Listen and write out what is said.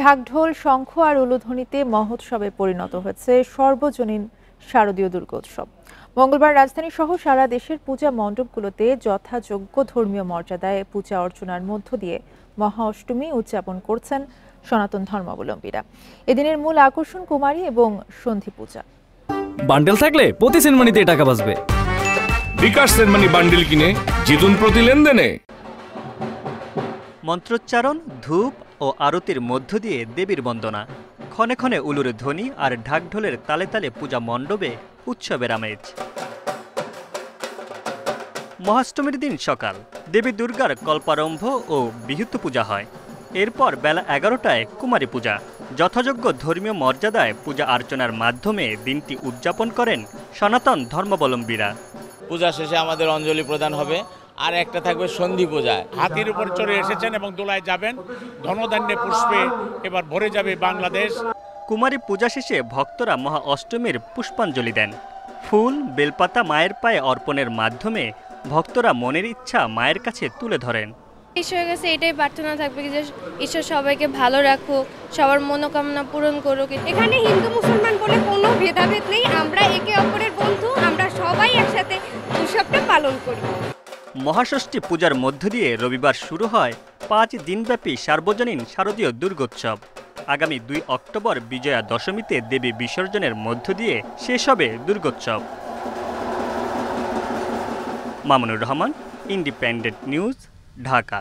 ঢাকঢোল, শঙ্খ আর উলুধ্বনিতে মহোৎসবে পরিণত হয়েছে সর্বজনীন শারদীয় দুর্গোৎসব। মঙ্গলবার রাজধানী সহ সারা দেশের পূজা মণ্ডপগুলোতে যথাযোগ্য ধর্মীয় মর্যাদায় পূজা অর্চনার মধ্য দিয়ে মহা অষ্টমী উদযাপন করছেন সনাতন ধর্মাবলম্বীরা। এদিনের মূল আকর্ষণ কুমারী এবং সন্ধি পূজা। বান্ডেল থাকলে প্রতি সেনমানিতে টাকা বাঁচবে। বিকাশ সেনমানি বান্ডেল কিনে জিতুন প্রতি লেনদেনে। মন্ত্রোচ্চারণ, ধূপ ও আরতির মধ্য দিয়ে দেবীর বন্দনা, ক্ষণে ক্ষণে উলুর ধ্বনি আর ঢাকঢোলের তালে তালে পূজা মণ্ডপে উৎসবের আমেজ। মহাষ্টমীর দিন সকাল দেবী দুর্গার কল্পারম্ভ ও বিহুত পূজা হয়। এরপর বেলা 11টায় কুমারী পূজা। যথাযোগ্য ধর্মীয় মর্যাদায় পূজা অর্চনার মাধ্যমে দিনটি উদযাপন করেন সনাতন ধর্মাবলম্বীরা। পূজা শেষে আমাদের অঞ্জলি প্রদান হবে, আর একটা থাকবে সন্ধি পূজায়। হাতির উপর চড়ে এসেছেন এবং দোলায় যাবেন, ধনধান্যে পুষ্পে এবার ভরে যাবে বাংলাদেশ। কুমারী পূজা শেষে ভক্তরা মহা অষ্টমীর পুষ্পাঞ্জলি দেন। ফুল, বেলপাতা মায়ের পায়ে অর্পণের মাধ্যমে ভক্তরা মনের ইচ্ছা মায়ের কাছে তুলে ধরেন। ঈশ্বরের কাছে এটাই প্রার্থনা থাকবে যে ঈশ্বর সবাইকে ভালো রাখুক, সবার মনোকামনা পূরণ করুক। এখানে হিন্দু মুসলমান বলে কোনো ভেদাভেদ নেই, আমরা একে অপরের বন্ধু, আমরা সবাই একসাথে উৎসবটা পালন করি। মহাষষ্ঠী পূজার মধ্য দিয়ে রবিবার শুরু হয় 5 দিনব্যাপী সার্বজনীন শারদীয় দুর্গোৎসব। আগামী 2 অক্টোবর বিজয়া দশমীতে দেবী বিসর্জনের মধ্য দিয়ে শেষ হবে দুর্গোৎসব। Mamunur Rahman, independent news, Dhaka.